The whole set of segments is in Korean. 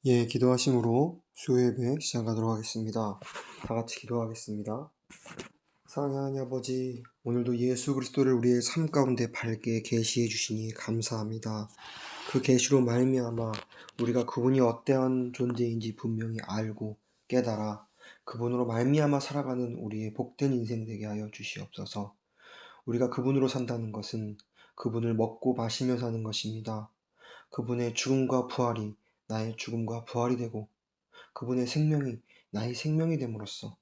예, 기도하심으로 수요 예배 시작하도록 하겠습니다. 다 같이 기도하겠습니다. 사랑하는 하나님 아버지, 오늘도 예수 그리스도를 우리의 삶 가운데 밝게 계시해 주시니 감사합니다. 그 계시로 말미암아 우리가 그분이 어떠한 존재인지 분명히 알고 깨달아 그분으로 말미암아 살아가는 우리의 복된 인생 되게 하여 주시옵소서. 우리가 그분으로 산다는 것은 그분을 먹고 마시며 사는 것입니다. 그분의 죽음과 부활이 나의 죽음과 부활이 되고 그분의 생명이 나의 생명이 됨으로써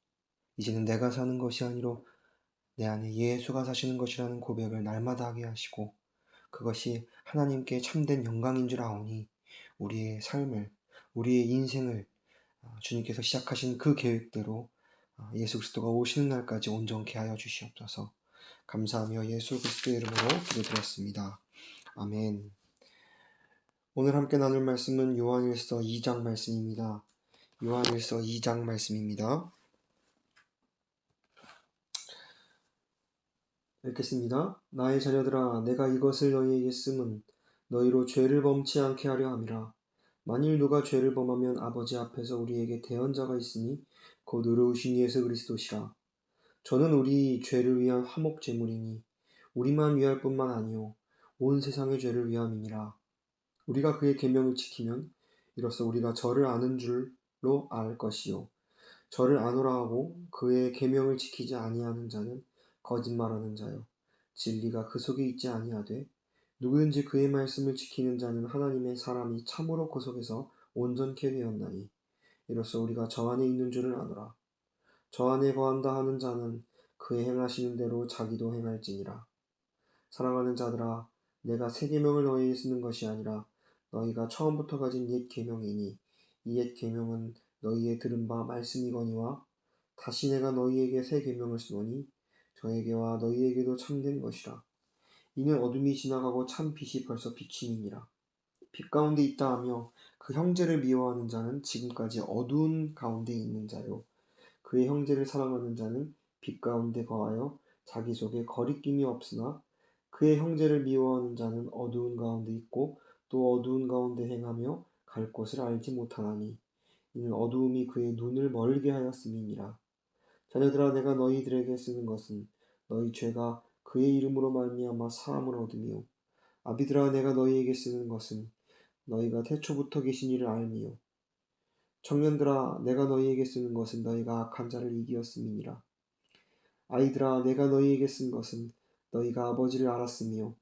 이제는 내가 사는 것이 아니로 내 안에 예수가 사시는 것이라는 고백을 날마다 하게 하시고 그것이 하나님께 참된 영광인 줄 아오니 우리의 삶을, 우리의 인생을 주님께서 시작하신 그 계획대로 예수 그리스도가 오시는 날까지 온전케 하여 주시옵소서. 감사하며 예수 그리스도의 이름으로 기도드렸습니다. 아멘. 오늘 함께 나눌 말씀은 요한일서 2장 말씀입니다. 요한일서 2장 말씀입니다. 읽겠습니다. 나의 자녀들아, 내가 이것을 너희에게 쓰면 너희로 죄를 범치 않게 하려 함이라. 만일 누가 죄를 범하면 아버지 앞에서 우리에게 대언자가 있으니 곧 의로우신 예수 그리스도시라. 저는 우리 죄를 위한 화목 제물이니 우리만 위할 뿐만 아니요 온 세상의 죄를 위함이니라. 우리가 그의 계명을 지키면 이로써 우리가 저를 아는 줄로 알 것이요 저를 아노라 하고 그의 계명을 지키지 아니하는 자는 거짓말하는 자요 진리가 그 속에 있지 아니하되 누구든지 그의 말씀을 지키는 자는 하나님의 사람이 참으로 그 속에서 온전케 되었나니 이로써 우리가 저 안에 있는 줄을 아노라. 저 안에 거한다 하는 자는 그의 행하시는 대로 자기도 행할지니라. 사랑하는 자들아, 내가 새 계명을 너희에게 쓰는 것이 아니라 너희가 처음부터 가진 옛 계명이니 이 옛 계명은 너희의 들은 바 말씀이거니와 다시 내가 너희에게 새 계명을 쓰노니 저에게와 너희에게도 참된 것이라. 이는 어둠이 지나가고 참 빛이 벌써 비침이니라. 빛 가운데 있다 하며 그 형제를 미워하는 자는 지금까지 어두운 가운데 있는 자요 그의 형제를 사랑하는 자는 빛 가운데 거하여 자기 속에 거리낌이 없으나 그의 형제를 미워하는 자는 어두운 가운데 있고 또 어두운 가운데 행하며 갈 곳을 알지 못하나니 이는 어두움이 그의 눈을 멀게 하였음이니라. 자녀들아, 내가 너희들에게 쓰는 것은 너희 죄가 그의 이름으로 말미암아 사함을 얻으며 아비들아, 내가 너희에게 쓰는 것은 너희가 태초부터 계신 이를 알미요 청년들아, 내가 너희에게 쓰는 것은 너희가 악한 자를 이기었음이니라. 아이들아, 내가 너희에게 쓴 것은 너희가 아버지를 알았으며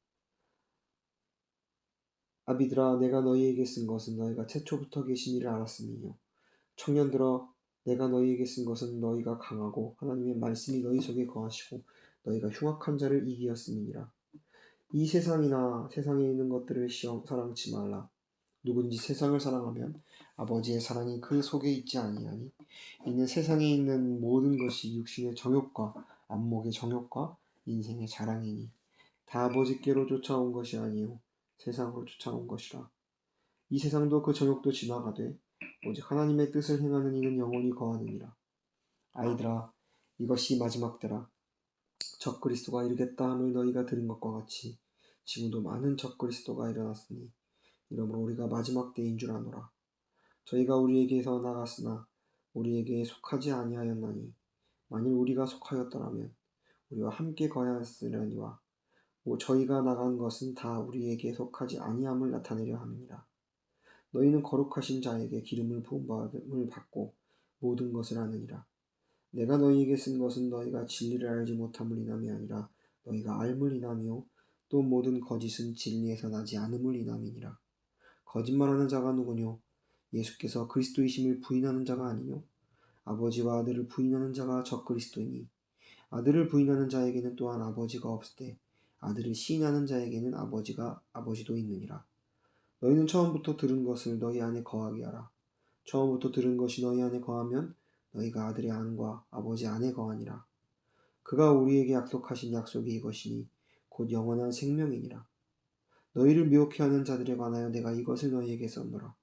아비들아, 내가 너희에게 쓴 것은 너희가 태초부터 계신 이를 알았음이요 청년들아, 내가 너희에게 쓴 것은 너희가 강하고 하나님의 말씀이 너희 속에 거하시고 너희가 흉악한 자를 이기었음이니라. 이 세상이나 세상에 있는 것들을 사랑치 말라. 누군지 세상을 사랑하면 아버지의 사랑이 그 속에 있지 아니하니 이는 세상에 있는 모든 것이 육신의 정욕과 안목의 정욕과 인생의 자랑이니 다 아버지께로 쫓아온 것이 아니요 세상으로 쫓아온 것이라. 이 세상도 그 정욕도 지나가되 오직 하나님의 뜻을 행하는 이는 영원히 거하느니라. 아이들아, 이것이 마지막 때라. 적그리스도가 이르겠다 함을 너희가 들은 것과 같이 지금도 많은 적그리스도가 일어났으니 이러므로 우리가 마지막 때인 줄 아노라. 저희가 우리에게서 나갔으나 우리에게 속하지 아니하였나니 만일 우리가 속하였더라면 우리와 함께 거하였으려니와 저희가 나간 것은 다 우리에게 속하지 아니함을 나타내려 함이니라. 너희는 거룩하신 자에게 기름을 부음을 받고 모든 것을 아느니라. 내가 너희에게 쓴 것은 너희가 진리를 알지 못함을 인함이 아니라 너희가 알물 인함이요 또 모든 거짓은 진리에서 나지 않음을 인함이니라. 거짓말하는 자가 누구뇨? 예수께서 그리스도이심을 부인하는 자가 아니뇨? 아버지와 아들을 부인하는 자가 적그리스도이니 아들을 부인하는 자에게는 또한 아버지가 없으되 아들을 시인하는 자에게는 아버지도 있느니라. 너희는 처음부터 들은 것을 너희 안에 거하게 하라. 처음부터 들은 것이 너희 안에 거하면 너희가 아들의 안과 아버지 안에 거하니라. 그가 우리에게 약속하신 약속이 이것이니 곧 영원한 생명이니라. 너희를 미혹해 하는 자들에 관하여 내가 이것을 너희에게 썼노라.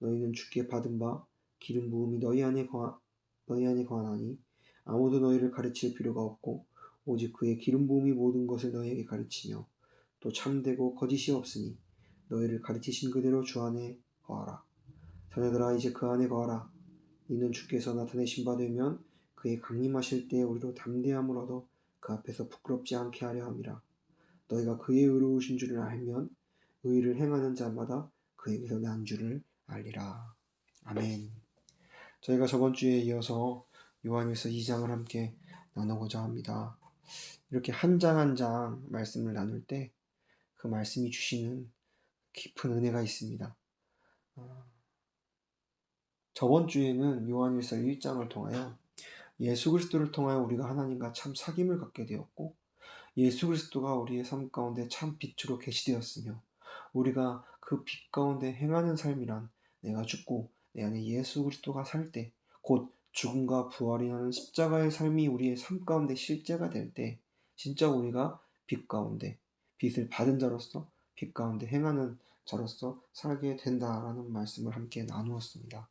너희는 주께 받은 바 기름 부음이 너희 안에 거하나니 아무도 너희를 가르칠 필요가 없고 오직 그의 기름 부음이 모든 것을 너희에게 가르치며 또 참되고 거짓이 없으니 너희를 가르치신 그대로 주 안에 거하라. 자녀들아 이제 그 안에 거하라. 이는 주께서 나타내신 바 되면 그의 강림하실 때에 우리로 담대함을 얻어 그 앞에서 부끄럽지 않게 하려 함이라. 너희가 그의 의로우신 줄을 알면 의를 행하는 자마다 그에게서 난 줄을 알리라. 아멘. 저희가 저번 주에 이어서 요한일서 2장을 함께 나누고자 합니다. 이렇게 한 장 한 장 말씀을 나눌 때 그 말씀이 주시는 깊은 은혜가 있습니다. 저번 주에는 요한일서 1장을 통하여 예수 그리스도를 통하여 우리가 하나님과 참 사귐을 갖게 되었고, 예수 그리스도가 우리의 삶 가운데 참 빛으로 계시되었으며, 우리가 그 빛 가운데 행하는 삶이란 내가 죽고 내 안에 예수 그리스도가 살 때, 곧 죽음과 부활이 나는 십자가의 삶이 우리의 삶 가운데 실제가 될 때, 진짜 우리가 빛 가운데 빛을 받은 자로서 빛 가운데 행하는 자로서 살게 된다라는 말씀을 함께 나누었습니다.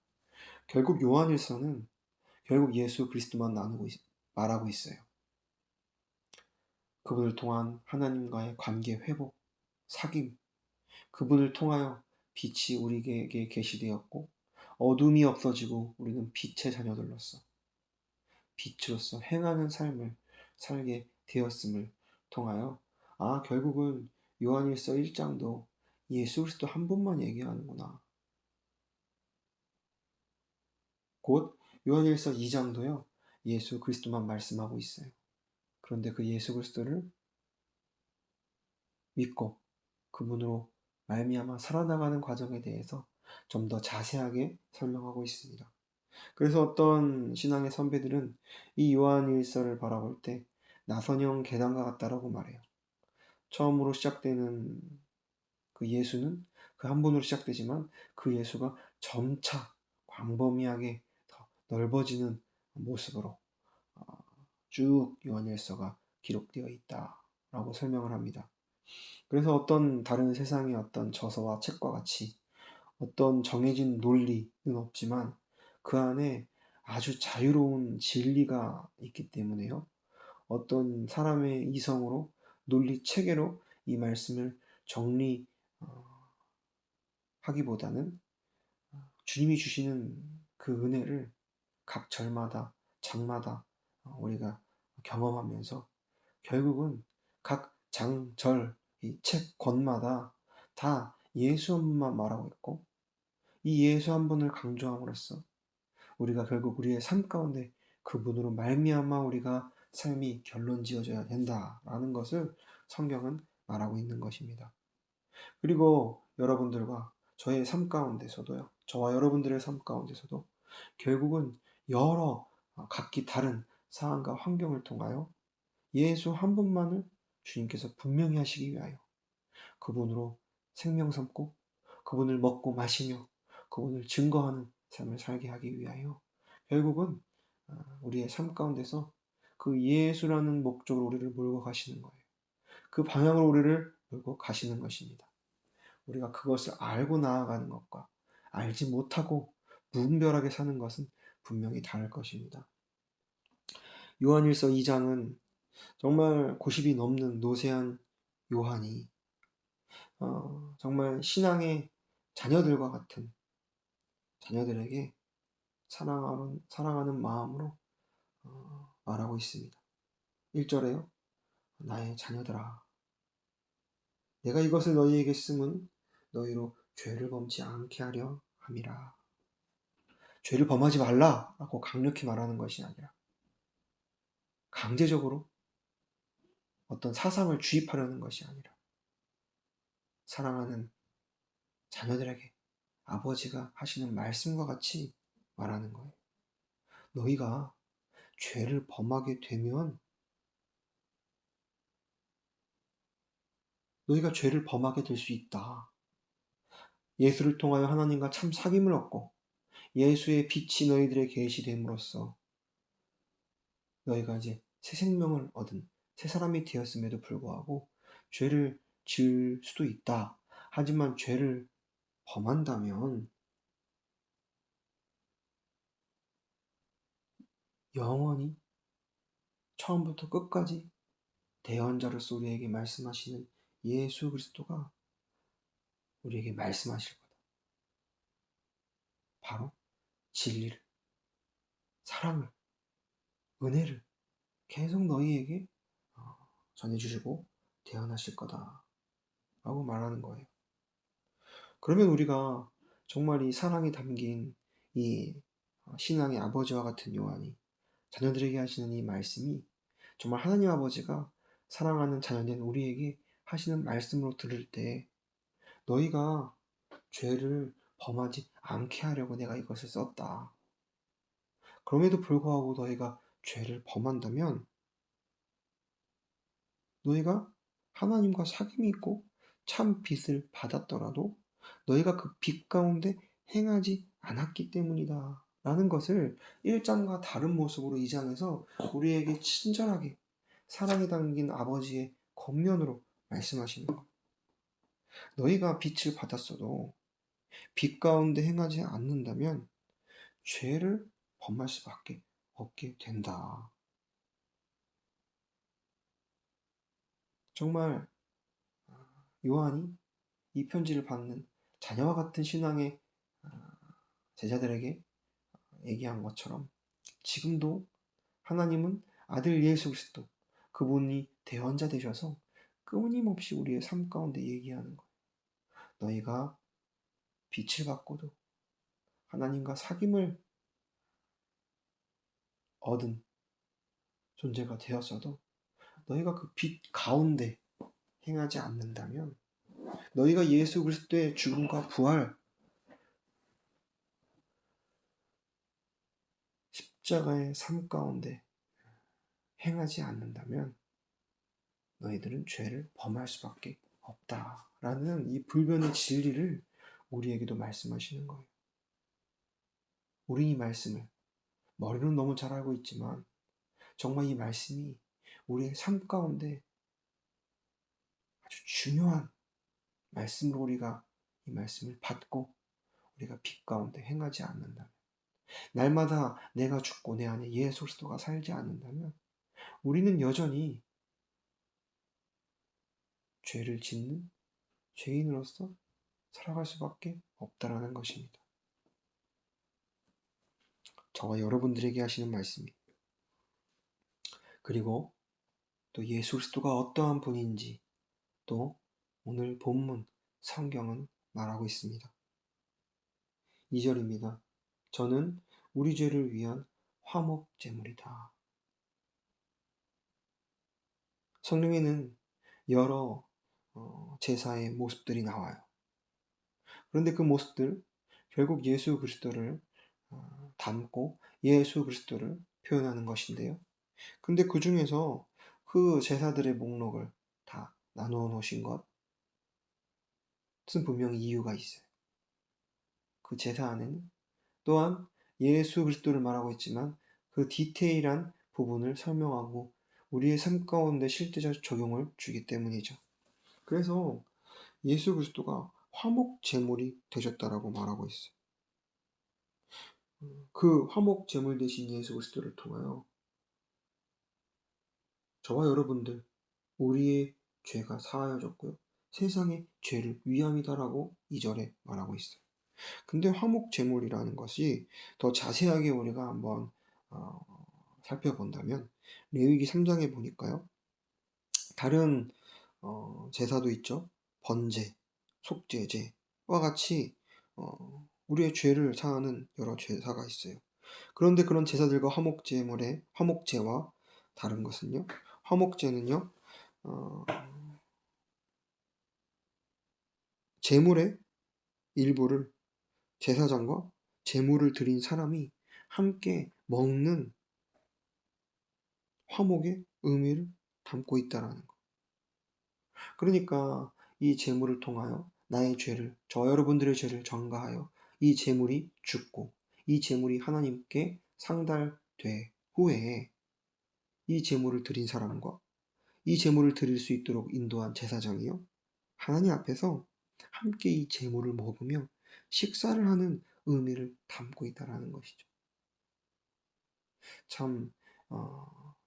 결국 요한일서는 결국 예수 그리스도만 말하고 있어요. 그분을 통한 하나님과의 관계 회복, 사귐, 그분을 통하여 빛이 우리에게 계시되었고, 어둠이 없어지고 우리는 빛의 자녀들로서 빛으로서 행하는 삶을 살게 되었음을 통하여, 결국은 요한일서 1장도 예수 그리스도 한 분만 얘기하는구나. 곧 요한일서 2장도요 예수 그리스도만 말씀하고 있어요. 그런데 그 예수 그리스도를 믿고 그분으로 말미암아 살아나가는 과정에 대해서 좀 더 자세하게 설명하고 있습니다. 그래서 어떤 신앙의 선배들은 이 요한일서를 바라볼 때 나선형 계단과 같다라고 말해요. 처음으로 시작되는 그 예수는 그 한 분으로 시작되지만 그 예수가 점차 광범위하게 더 넓어지는 모습으로 쭉 요한일서가 기록되어 있다라고 설명을 합니다. 그래서 어떤 다른 세상의 어떤 저서와 책과 같이 어떤 정해진 논리는 없지만 그 안에 아주 자유로운 진리가 있기 때문에요. 어떤 사람의 이성으로 논리 체계로 이 말씀을 정리하기보다는 주님이 주시는 그 은혜를 각 절마다 장마다 우리가 경험하면서 결국은 각 장, 절, 이 책 권마다 다 예수 한 분만 말하고 있고, 이 예수 한 분을 강조함으로써 우리가 결국 우리의 삶 가운데 그분으로 말미암아 우리가 삶이 결론 지어져야 된다라는 것을 성경은 말하고 있는 것입니다. 그리고 여러분들과 저의 삶 가운데서도요, 저와 여러분들의 삶 가운데서도 결국은 여러 각기 다른 상황과 환경을 통하여 예수 한 분만을 주님께서 분명히 하시기 위하여 그분으로 생명 삼고 그분을 먹고 마시며 그분을 증거하는 삶을 살게 하기 위하여 결국은 우리의 삶 가운데서 그 예수라는 목적으로 우리를 몰고 가시는 거예요. 그 방향으로 우리를 몰고 가시는 것입니다. 우리가 그것을 알고 나아가는 것과 알지 못하고 무분별하게 사는 것은 분명히 다를 것입니다. 요한일서 2장은 정말 90이 넘는 노쇠한 요한이 정말 신앙의 자녀들과 같은 자녀들에게 사랑하는 마음으로 말하고 있습니다. 1절에요. 나의 자녀들아, 내가 이것을 너희에게 쓰면 너희로 죄를 범치 않게 하려 함이라. 죄를 범하지 말라라고 강력히 말하는 것이 아니라 강제적으로 어떤 사상을 주입하려는 것이 아니라 사랑하는 자녀들에게 아버지가 하시는 말씀과 같이 말하는 거예요. 너희가 죄를 범하게 되면 너희가 죄를 범하게 될 수 있다. 예수를 통하여 하나님과 참 사귐을 얻고 예수의 빛이 너희들의 계시됨으로써 너희가 이제 새 생명을 얻은 새 사람이 되었음에도 불구하고 죄를 지을 수도 있다. 하지만 죄를 범한다면 영원히 처음부터 끝까지 대언자로서 우리에게 말씀하시는 예수 그리스도가 우리에게 말씀하실 거다. 바로 진리를, 사랑을, 은혜를 계속 너희에게 전해주시고 대언하실 거다라고 말하는 거예요. 그러면 우리가 정말 이 사랑이 담긴 이 신앙의 아버지와 같은 요한이 자녀들에게 하시는 이 말씀이 정말 하나님 아버지가 사랑하는 자녀된 우리에게 하시는 말씀으로 들을 때, 너희가 죄를 범하지 않게 하려고 내가 이것을 썼다. 그럼에도 불구하고 너희가 죄를 범한다면 너희가 하나님과 사귐이 있고 참 빛을 받았더라도 너희가 그 빛 가운데 행하지 않았기 때문이다 라는 것을 1장과 다른 모습으로 2장에서 우리에게 친절하게 사랑이 담긴 아버지의 겉면으로 말씀하시는 거예요. 너희가 빛을 받았어도 빛 가운데 행하지 않는다면 죄를 범할 수밖에 없게 된다. 정말 요한이 이 편지를 받는 자녀와 같은 신앙의 제자들에게 얘기한 것처럼 지금도 하나님은 아들 예수 그리스도, 그분이 대언자 되셔서 끊임없이 우리의 삶 가운데 얘기하는 거예요. 너희가 빛을 받고도 하나님과 사귐을 얻은 존재가 되었어도 너희가 그 빛 가운데 행하지 않는다면, 너희가 예수 그리스도의 죽음과 부활, 십자가의 삶 가운데 행하지 않는다면 너희들은 죄를 범할 수밖에 없다라는 이 불변의 진리를 우리에게도 말씀하시는 거예요. 우리 이 말씀을 머리로는 너무 잘 알고 있지만 정말 이 말씀이 우리의 삶 가운데 아주 중요한 말씀으로 우리가 이 말씀을 받고 우리가 빛 가운데 행하지 않는다면, 날마다 내가 죽고 내 안에 예수 그리스도가 살지 않는다면 우리는 여전히 죄를 짓는 죄인으로서 살아갈 수밖에 없다라는 것입니다. 저와 여러분들에게 하시는 말씀이, 그리고 또 예수 그리스도가 어떠한 분인지 또 오늘 본문 성경은 말하고 있습니다. 2절입니다. 저는 우리 죄를 위한 화목제물이다. 성경에는 여러 제사의 모습들이 나와요. 그런데 그 모습들 결국 예수 그리스도를 담고 예수 그리스도를 표현하는 것인데요. 근데 그 중에서 그 제사들의 목록을 다 나누어 놓으신 것은 분명히 이유가 있어요. 그 제사 안에는 또한 예수 그리스도를 말하고 있지만 그 디테일한 부분을 설명하고 우리의 삶 가운데 실제적 적용을 주기 때문이죠. 그래서 예수 그리스도가 화목 제물이 되셨다라고 말하고 있어요. 그 화목 제물 되신 예수 그리스도를 통하여 저와 여러분들, 우리의 죄가 사하여졌고요, 세상의 죄를 위함이다라고 2절에 말하고 있어요. 근데 화목 제물이라는 것이 더 자세하게 우리가 한번 어, 살펴본다면 레위기 3장에 보니까요, 다른 제사도 있죠. 번제, 속죄제와 같이 우리의 죄를 사하는 여러 제사가 있어요. 그런데 그런 제사들과 화목제와 다른 것은요, 화목제는요 제물의 일부를 제사장과 제물을 드린 사람이 함께 먹는 화목의 의미를 담고 있다라는 거. 그러니까 이 제물을 통하여 나의 죄를, 저 여러분들의 죄를 전가하여 이 제물이 죽고 이 제물이 하나님께 상달돼 후에 이 제물을 드린 사람과 이 제물을 드릴 수 있도록 인도한 제사장이요, 하나님 앞에서 함께 이 제물을 먹으며 식사를 하는 의미를 담고 있다라는 것이죠. 참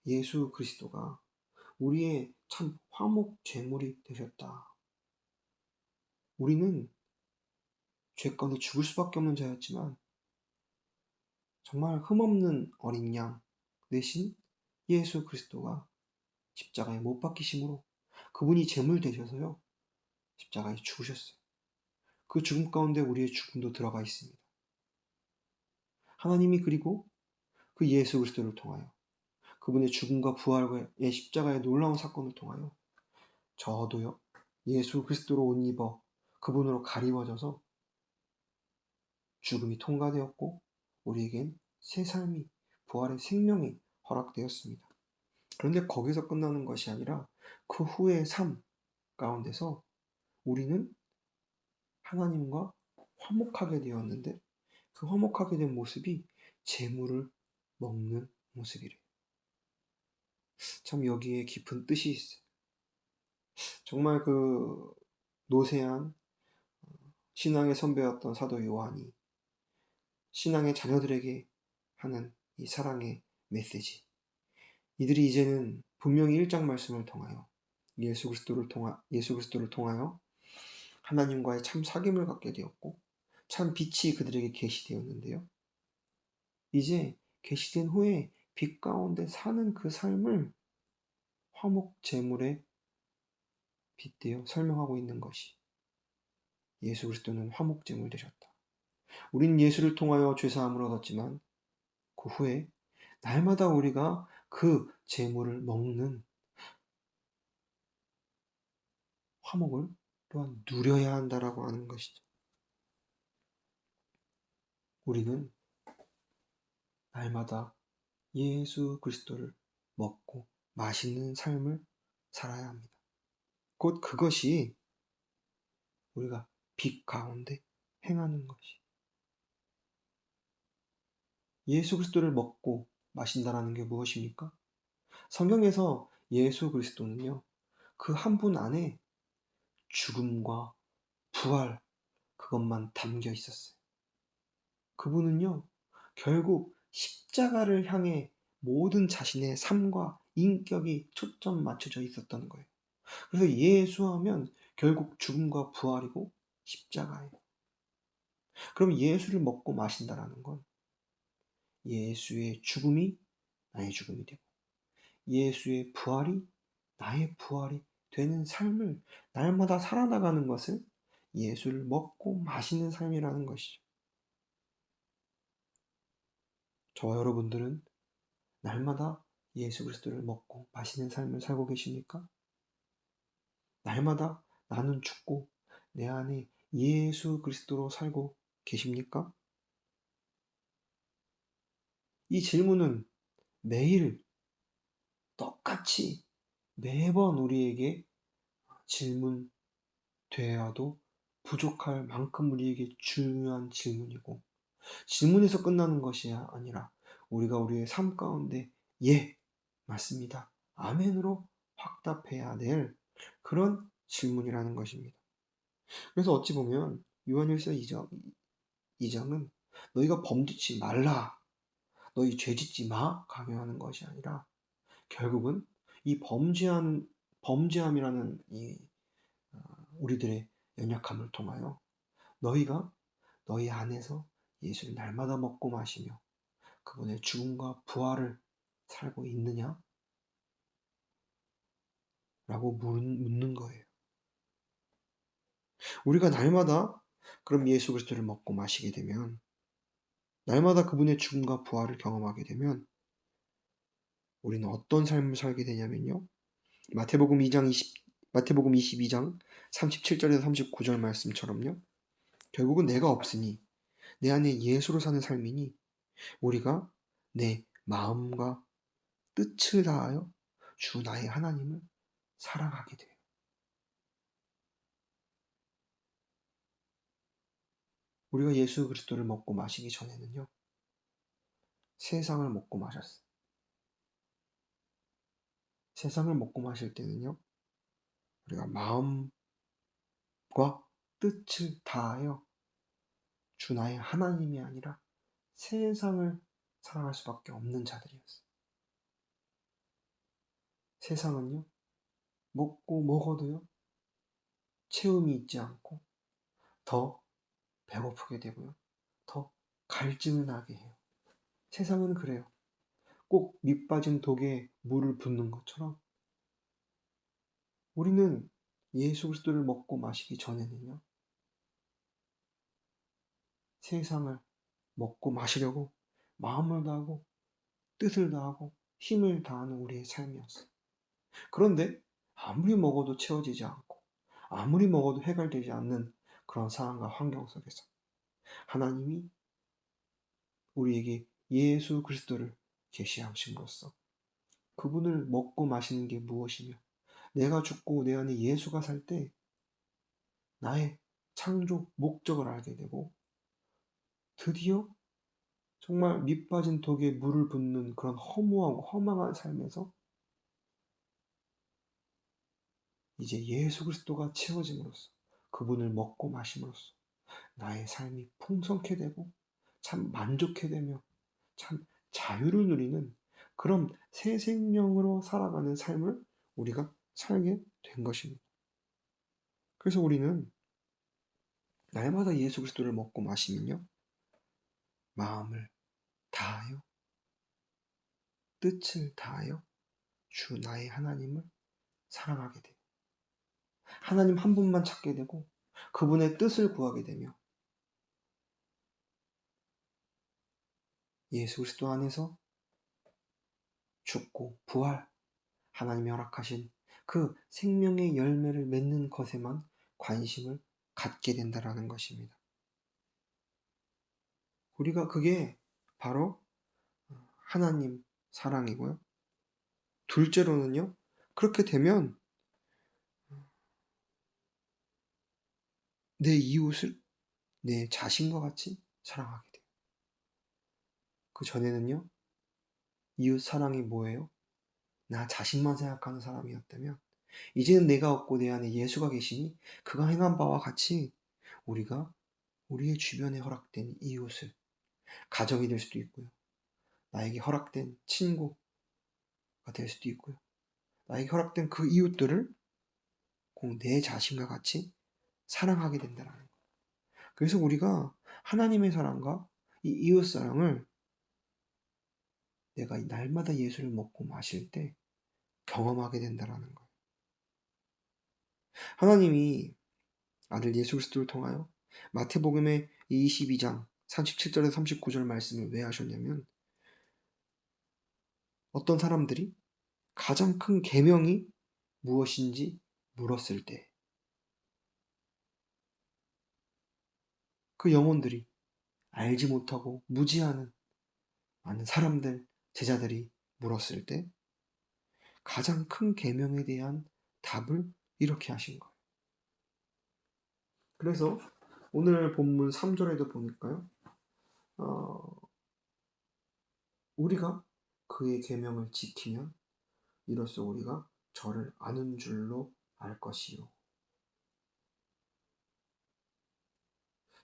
예수 그리스도가 우리의 참 화목 제물이 되셨다. 우리는 죄 가운데 죽을 수밖에 없는 자였지만 정말 흠없는 어린 양 대신 예수 그리스도가 십자가에 못 박히심으로 그분이 제물 되셔서요. 십자가에 죽으셨어요. 그 죽음 가운데 우리의 죽음도 들어가 있습니다. 하나님이 그리고 그 예수 그리스도를 통하여 그분의 죽음과 부활의 십자가의 놀라운 사건을 통하여 저도요. 예수 그리스도로 옷 입어 그분으로 가리워져서 죽음이 통과되었고 우리에겐 새 삶이 부활의 생명이 허락되었습니다. 그런데 거기서 끝나는 것이 아니라 그 후의 삶 가운데서 우리는 하나님과 화목하게 되었는데 그 화목하게 된 모습이 재물을 먹는 모습이래요. 참 여기에 깊은 뜻이 있어요. 정말 그 노세한 신앙의 선배였던 사도 요한이 신앙의 자녀들에게 하는 이 사랑의 메시지. 이들이 이제는 분명히 1장 말씀을 통하여 예수 그리스도를 통하여 하나님과의 참 사귐을 갖게 되었고 참 빛이 그들에게 계시되었는데요. 이제 계시된 후에 빛 가운데 사는 그 삶을 화목 제물에 빗대어 설명하고 있는 것이 예수 그리스도는 화목 제물 되셨다. 우리는 예수를 통하여 죄사함을 얻었지만 그 후에 날마다 우리가 그 제물을 먹는 화목을 또한 누려야 한다라고 하는 것이죠. 우리는 날마다 예수 그리스도를 먹고 마시는 삶을 살아야 합니다. 곧 그것이 우리가 빛 가운데 행하는 것이. 예수 그리스도를 먹고 마신다라는 게 무엇입니까? 성경에서 예수 그리스도는요, 그 한 분 안에 죽음과 부활, 그것만 담겨 있었어요. 그분은요, 결국 십자가를 향해 모든 자신의 삶과 인격이 초점 맞춰져 있었던 거예요. 그래서 예수하면 결국 죽음과 부활이고 십자가예요. 그럼 예수를 먹고 마신다라는 건 예수의 죽음이 나의 죽음이 되고 예수의 부활이 나의 부활이 되는 삶을 날마다 살아나가는 것을 예수를 먹고 마시는 삶이라는 것이죠. 저와 여러분들은 날마다 예수 그리스도를 먹고 마시는 삶을 살고 계십니까? 날마다 나는 죽고 내 안에 예수 그리스도로 살고 계십니까? 이 질문은 매일 똑같이 매번 우리에게 질문되어도 부족할 만큼 우리에게 중요한 질문이고 질문에서 끝나는 것이 아니라 우리가 우리의 삶 가운데 예, 맞습니다. 아멘으로 확답해야 될 그런 질문이라는 것입니다. 그래서 어찌 보면 요한일서 2장은 너희가 범죄치 말라, 너희 죄짓지 마 강요하는 것이 아니라 결국은 이 범죄함이라는 이 우리들의 연약함을 통하여 너희가 너희 안에서 예수를 날마다 먹고 마시며 그분의 죽음과 부활을 살고 있느냐? 라고 묻는 거예요. 우리가 날마다 그럼 예수 그리스도를 먹고 마시게 되면 날마다 그분의 죽음과 부활을 경험하게 되면 우리는 어떤 삶을 살게 되냐면요. 마태복음 22장 37절에서 39절 말씀처럼요. 결국은 내가 없으니 내 안에 예수로 사는 삶이니 우리가 내 마음과 뜻을 다하여 주 나의 하나님을 살아가게 돼요. 우리가 예수 그리스도를 먹고 마시기 전에는요. 세상을 먹고 마셨어요. 세상을 먹고 마실 때는요. 우리가 마음과 뜻을 다하여 주 나의 하나님이 아니라 세상을 살아갈 수밖에 없는 자들이었어요. 세상은요. 먹고 먹어도요. 채움이 있지 않고 더 배고프게 되고요. 더 갈증을 나게 해요. 세상은 그래요. 꼭 밑 빠진 독에 물을 붓는 것처럼 우리는 예수 그리스도를 먹고 마시기 전에는요, 세상을 먹고 마시려고 마음을 다하고 뜻을 다하고 힘을 다하는 우리의 삶이었어요. 그런데 아무리 먹어도 채워지지 않고 아무리 먹어도 해결되지 않는 그런 상황과 환경 속에서 하나님이 우리에게 예수 그리스도를 계시하심으로써 그분을 먹고 마시는 게 무엇이며 내가 죽고 내 안에 예수가 살 때 나의 창조 목적을 알게 되고 드디어 정말 밑 빠진 독에 물을 붓는 그런 허무하고 허망한 삶에서 이제 예수 그리스도가 채워짐으로써 그분을 먹고 마심으로써 나의 삶이 풍성케 되고 참 만족해 되며 참 자유를 누리는 그런 새 생명으로 살아가는 삶을 우리가 살게 된 것입니다. 그래서 우리는 날마다 예수 그리스도를 먹고 마시면요, 마음을 다하여 뜻을 다하여 주 나의 하나님을 사랑하게 돼요. 하나님 한 분만 찾게 되고 그분의 뜻을 구하게 되며 예수 그리스도 안에서 죽고 부활, 하나님이 허락하신 그 생명의 열매를 맺는 것에만 관심을 갖게 된다라는 것입니다. 우리가 그게 바로 하나님 사랑이고요. 둘째로는요, 그렇게 되면 내 이웃을 내 자신과 같이 사랑하게 돼요. 그 전에는요, 이웃 사랑이 뭐예요? 나 자신만 생각하는 사람이었다면 이제는 내가 없고 내 안에 예수가 계시니 그가 행한 바와 같이 우리가 우리의 주변에 허락된 이웃을 가정이 될 수도 있고요. 나에게 허락된 친구가 될 수도 있고요. 나에게 허락된 그 이웃들을 꼭 내 자신과 같이 사랑하게 된다는 거예요. 그래서 우리가 하나님의 사랑과 이 이웃 사랑을 내가 날마다 예수를 먹고 마실 때 경험하게 된다는 거예요. 하나님이 아들 예수 그리스도를 통하여 마태복음의 22장 37절에서 39절 말씀을 왜 하셨냐면 어떤 사람들이 가장 큰 계명이 무엇인지 물었을 때 그 영혼들이 알지 못하고 무지하는 많은 사람들, 제자들이 물었을 때 가장 큰 계명에 대한 답을 이렇게 하신 거예요. 그래서 오늘 본문 3절에도 보니까요. 우리가 그의 계명을 지키면 이로써 우리가 저를 아는 줄로 알 것이요.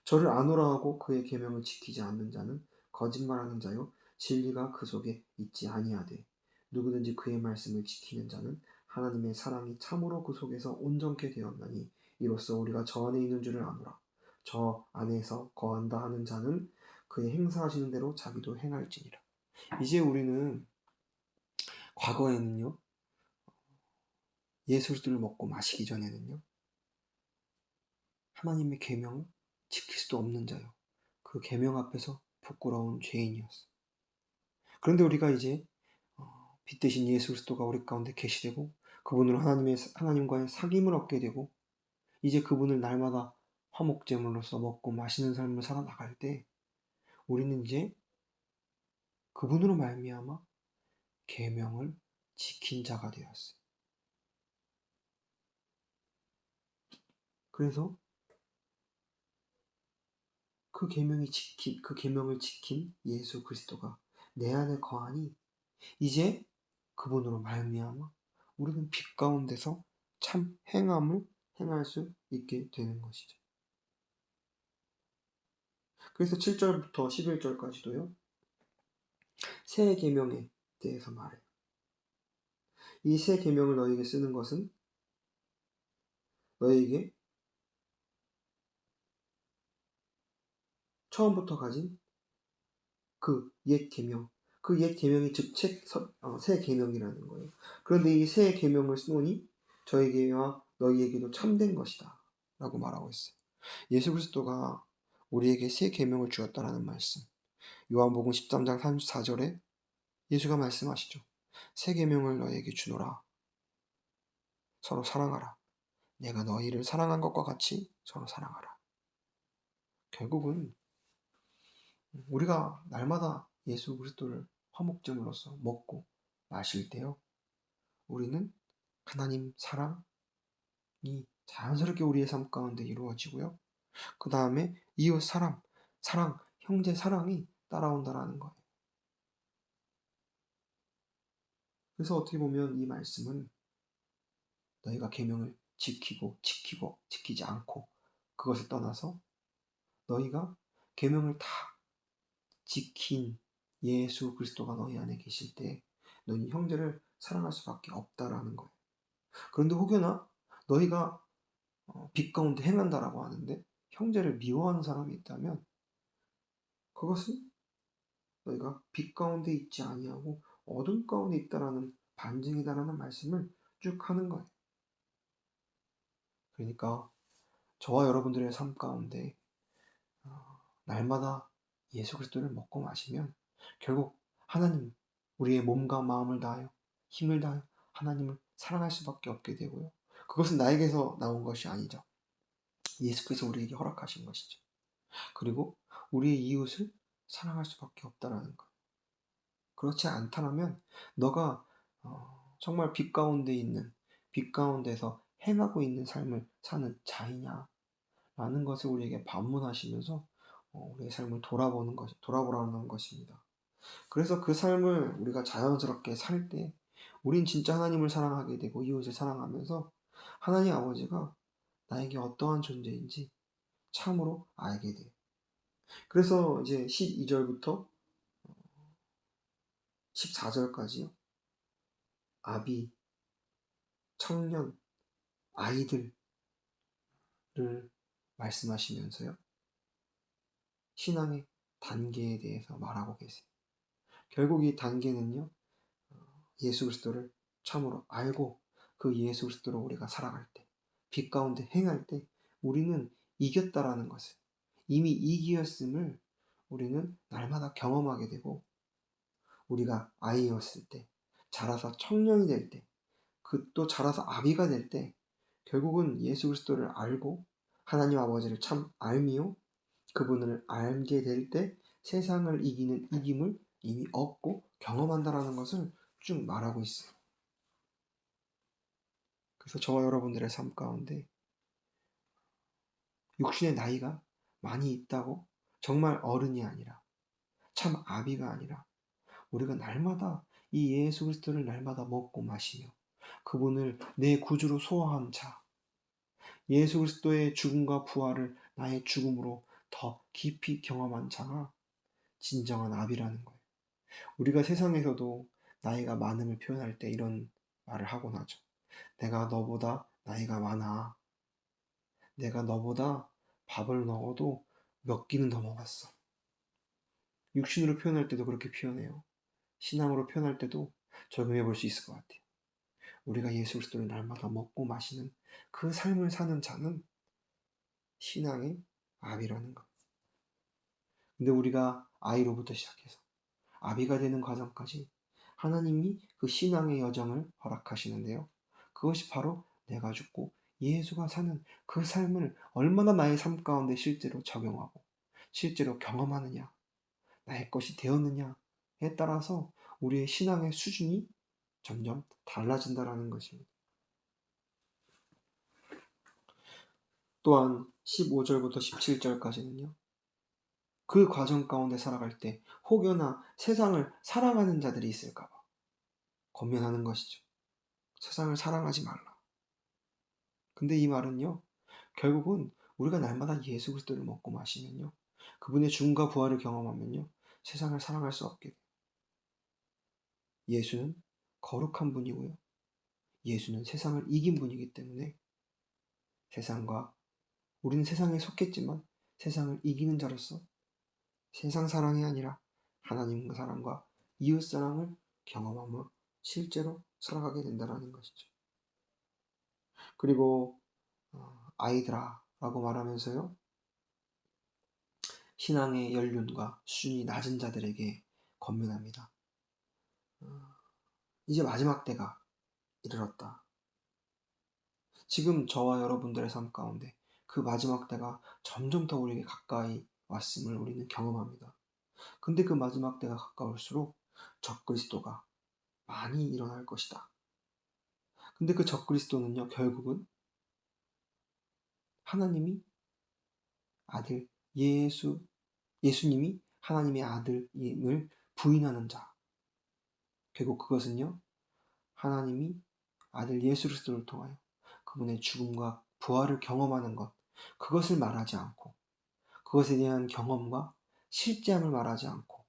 저를 아노라 하고 그의 계명을 지키지 않는 자는 거짓말하는 자요 진리가 그 속에 있지 아니하되 누구든지 그의 말씀을 지키는 자는 하나님의 사랑이 참으로 그 속에서 온전케 되었나니 이로써 우리가 저 안에 있는 줄을 아노라. 저 안에서 거한다 하는 자는 그의 행사하시는 대로 자기도 행할지니라. 이제 우리는 과거에는요, 예수 그리스도를 먹고 마시기 전에는요, 하나님의 계명을 지킬 수도 없는 자요. 그 계명 앞에서 부끄러운 죄인이었어. 그런데 우리가 이제 빛 대신 예수 그리스도가 우리 가운데 계시되고 그분으로 하나님과의 사귐을 얻게 되고 이제 그분을 날마다 화목제물로서 먹고 마시는 삶을 살아나갈 때 우리는 이제 그분으로 말미암아 계명을 지킨 자가 되었어요. 그래서 그 계명을 지킨 예수 그리스도가 내 안에 거하니 이제 그분으로 말미암아 우리는 빛 가운데서 참 행함을 행할 수 있게 되는 것이죠. 그래서 7절부터 11절까지도요. 새 계명에 대해서 말해요. 이 새 계명을 너희에게 쓰는 것은 너희에게 처음부터 가진 그 옛 계명, 그 옛 계명이 즉 새 계명이라는 거예요. 그런데 이 새 계명을 쓰노니 저에게와 너희에게도 참된 것이다 라고 말하고 있어요. 예수 그리스도가 우리에게 새 계명을 주었다라는 말씀. 요한복음 13장 34절에 예수가 말씀하시죠. 새 계명을 너희에게 주노라. 서로 사랑하라. 내가 너희를 사랑한 것과 같이 서로 사랑하라. 결국은 우리가 날마다 예수 그리스도를 화목제물로서 먹고 마실 때요, 우리는 하나님 사랑이 자연스럽게 우리의 삶 가운데 이루어지고요. 그 다음에 이웃 사랑, 형제 사랑이 따라온다라는 거예요. 그래서 어떻게 보면 이 말씀은 너희가 계명을 지키고 지키지 않고 그것을 떠나서 너희가 계명을 다 지킨 예수 그리스도가 너희 안에 계실 때 너희 형제를 사랑할 수밖에 없다라는 거예요. 그런데 혹여나 너희가 빛 가운데 행한다라고 하는데 형제를 미워하는 사람이 있다면 그것은 너희가 빛 가운데 있지 아니하고 어둠 가운데 있다라는 반증이다라는 말씀을 쭉 하는 거예요. 그러니까 저와 여러분들의 삶 가운데 날마다 예수 그리스도를 먹고 마시면 결국 하나님, 우리의 몸과 마음을 다하여 힘을 다하여 하나님을 사랑할 수밖에 없게 되고요. 그것은 나에게서 나온 것이 아니죠. 예수께서 우리에게 허락하신 것이죠. 그리고 우리의 이웃을 사랑할 수밖에 없다라는 것. 그렇지 않다면 너가 정말 빛 가운데 있는, 빛 가운데서 행하고 있는 삶을 사는 자이냐 라는 것을 우리에게 반문하시면서 우리의 삶을 돌아보라는 것입니다. 그래서 그 삶을 우리가 자연스럽게 살 때 우린 진짜 하나님을 사랑하게 되고 이웃을 사랑하면서 하나님 아버지가 나에게 어떠한 존재인지 참으로 알게 돼요. 그래서 이제 12절부터 14절까지요. 아비, 청년, 아이들을 말씀하시면서요. 신앙의 단계에 대해서 말하고 계세요. 결국 이 단계는요. 예수 그리스도를 참으로 알고 그 예수 그리스도로 우리가 살아갈 때, 빛 가운데 행할 때 우리는 이겼다라는 것을, 이미 이기었음을 우리는 날마다 경험하게 되고, 우리가 아이였을 때, 자라서 청년이 될 때, 그 또 자라서 아비가 될 때, 결국은 예수 그리스도를 알고 하나님 아버지를 참 알미요, 그분을 알게 될 때 세상을 이기는 이김을 이미 얻고 경험한다라는 것을 쭉 말하고 있어요. 그래서 저와 여러분들의 삶 가운데 육신의 나이가 많이 있다고 정말 어른이 아니라 참 아비가 아니라 우리가 날마다 이 예수 그리스도를 날마다 먹고 마시며 그분을 내 구주로 소화한 자, 예수 그리스도의 죽음과 부활을 나의 죽음으로 더 깊이 경험한 자가 진정한 아비라는 거예요. 우리가 세상에서도 나이가 많음을 표현할 때 이런 말을 하곤 하죠. 내가 너보다 나이가 많아. 내가 너보다 밥을 먹어도 몇 끼는 더 먹었어. 육신으로 표현할 때도 그렇게 표현해요. 신앙으로 표현할 때도 적용해 볼 수 있을 것 같아요. 우리가 예수 그리스도를 날마다 먹고 마시는 그 삶을 사는 자는 신앙의 아비라는 것. 근데 우리가 아이로부터 시작해서 아비가 되는 과정까지 하나님이 그 신앙의 여정을 허락하시는데요. 그것이 바로 내가 죽고 예수가 사는 그 삶을 얼마나 나의 삶 가운데 실제로 적용하고 실제로 경험하느냐, 나의 것이 되었느냐에 따라서 우리의 신앙의 수준이 점점 달라진다라는 것입니다. 또한 15절부터 17절까지는요. 그 과정 가운데 살아갈 때 혹여나 세상을 사랑하는 자들이 있을까봐 권면하는 것이죠. 세상을 사랑하지 말라. 근데 이 말은요. 결국은 우리가 날마다 예수 그리스도를 먹고 마시면요. 그분의 죽음과 부활을 경험하면요. 세상을 사랑할 수 없게 돼요. 예수는 거룩한 분이고요. 예수는 세상을 이긴 분이기 때문에 세상과 우리는 세상에 속했지만 세상을 이기는 자로서 세상 사랑이 아니라 하나님과 사랑과 이웃 사랑을 경험하며 실제로 살아가게 된다는 것이죠. 그리고 아이들아 라고 말하면서요, 신앙의 연륜과 수준이 낮은 자들에게 권면합니다. 이제 마지막 때가 이르렀다. 지금 저와 여러분들의 삶 가운데 그 마지막 때가 점점 더 우리에게 가까이 왔음을 우리는 경험합니다. 근데 그 마지막 때가 가까울수록 적그리스도가 많이 일어날 것이다. 근데 그 적그리스도는요, 결국은 하나님이 아들 예수님이 하나님의 아들임을 부인하는 자. 결국 그것은요, 하나님이 아들 예수 그리스도를 통하여 그분의 죽음과 부활을 경험하는 것, 그것을 말하지 않고, 그것에 대한 경험과 실제함을 말하지 않고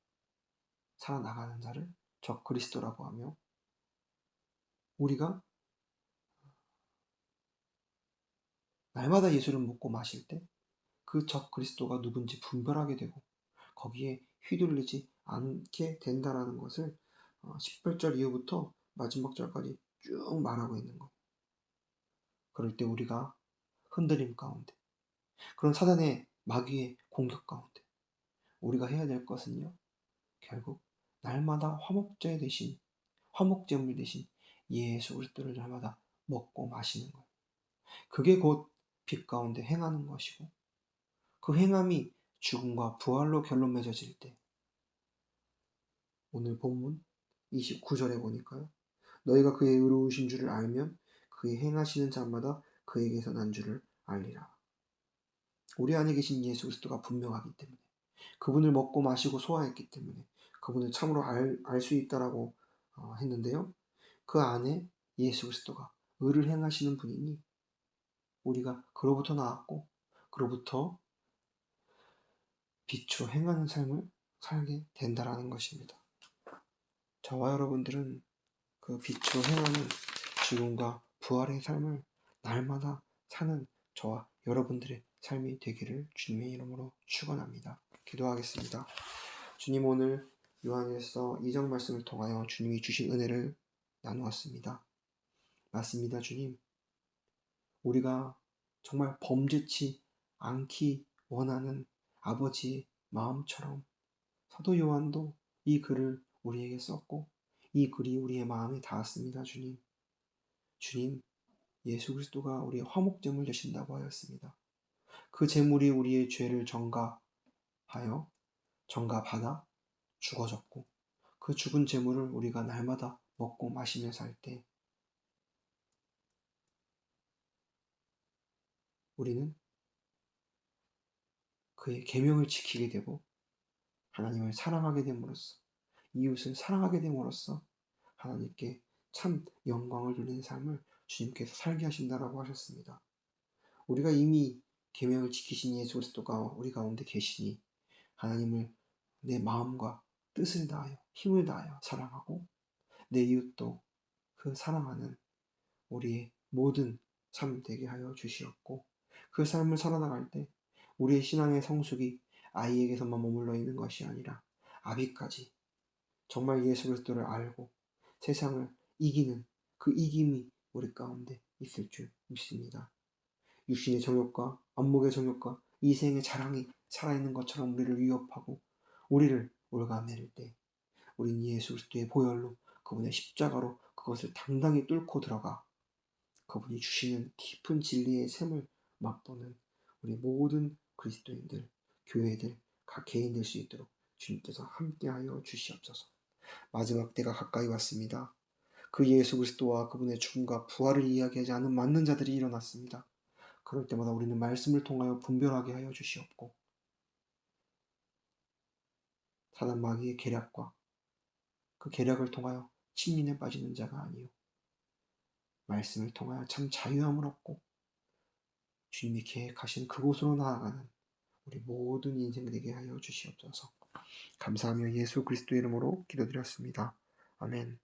살아나가는 자를 적그리스도라고 하며, 우리가 날마다 예수를 먹고 마실 때 그 적그리스도가 누군지 분별하게 되고 거기에 휘둘리지 않게 된다라는 것을 18절 이후부터 마지막 절까지 쭉 말하고 있는 거예요. 그럴 때 우리가 흔들림 가운데, 그런 사단의 마귀의 공격 가운데 우리가 해야 될 것은요, 결국 날마다 화목제물 대신 예수 그리스도를 날마다 먹고 마시는 거예요. 그게 곧 빛 가운데 행하는 것이고, 그 행함이 죽음과 부활로 결론 맺어질 때, 오늘 본문 29절에 보니까요, 너희가 그의 의로우신 줄을 알면 그의 행하시는 자마다 그에게서 난 줄을 알리라. 우리 안에 계신 예수 그리스도가 분명하기 때문에, 그분을 먹고 마시고 소화했기 때문에 그분을 참으로 알 수 있다라고 했는데요, 그 안에 예수 그리스도가 의를 행하시는 분이니 우리가 그로부터 나왔고 그로부터 빛으로 행하는 삶을 살게 된다라는 것입니다. 저와 여러분들은 그 빛으로 행하는 죽음과 부활의 삶을 날마다 사는 저와 여러분들의 삶이 되기를 주님의 이름으로 축원합니다. 기도하겠습니다. 주님, 오늘 요한일서 2장 말씀을 통하여 주님이 주신 은혜를 나누었습니다. 맞습니다, 주님. 우리가 정말 범죄치 않기 원하는 아버지의 마음처럼 사도 요한도 이 글을 우리에게 썼고 이 글이 우리의 마음에 닿았습니다. 주님, 예수 그리스도가 우리의 화목제물 되신다고 하였습니다. 그 제물이 우리의 죄를 전가받아 죽어졌고, 그 죽은 제물을 우리가 날마다 먹고 마시며 살 때 우리는 그의 계명을 지키게 되고 하나님을 사랑하게 됨으로써, 이웃을 사랑하게 됨으로써 하나님께 참 영광을 돌리는 삶을 주님께서 살게 하신다라고 하셨습니다. 우리가 이미 계명을 지키신 예수 그리스도가 우리 가운데 계시니 하나님을 내 마음과 뜻을 다하여 힘을 다하여 사랑하고 내 이웃도 그 사랑하는 우리의 모든 삶 되게 하여 주시옵고, 그 삶을 살아나갈 때 우리의 신앙의 성숙이 아이에게서만 머물러 있는 것이 아니라 아비까지 정말 예수 그리스도를 알고 세상을 이기는 그 이김이 우리 가운데 있을 줄 믿습니다. 육신의 정욕과 안목의 정욕과 이생의 자랑이 살아있는 것처럼 우리를 위협하고 우리를 올가매를 때 우린 예수 그리스도의 보혈로, 그분의 십자가로 그것을 당당히 뚫고 들어가 그분이 주시는 깊은 진리의 샘을 맛보는 우리 모든 그리스도인들, 교회들, 각 개인 될 수 있도록 주님께서 함께하여 주시옵소서. 마지막 때가 가까이 왔습니다. 그 예수 그리스도와 그분의 죽음과 부활을 이야기하지 않은 많은 자들이 일어났습니다. 그럴 때마다 우리는 말씀을 통하여 분별하게 하여 주시옵고, 사단 마귀의 계략과 그 계략을 통하여 침민에 빠지는 자가 아니요 말씀을 통하여 참 자유함을 얻고 주님이 계획하신 그곳으로 나아가는 우리 모든 인생 되게 하여 주시옵소서. 감사하며 예수 그리스도 이름으로 기도드렸습니다. 아멘.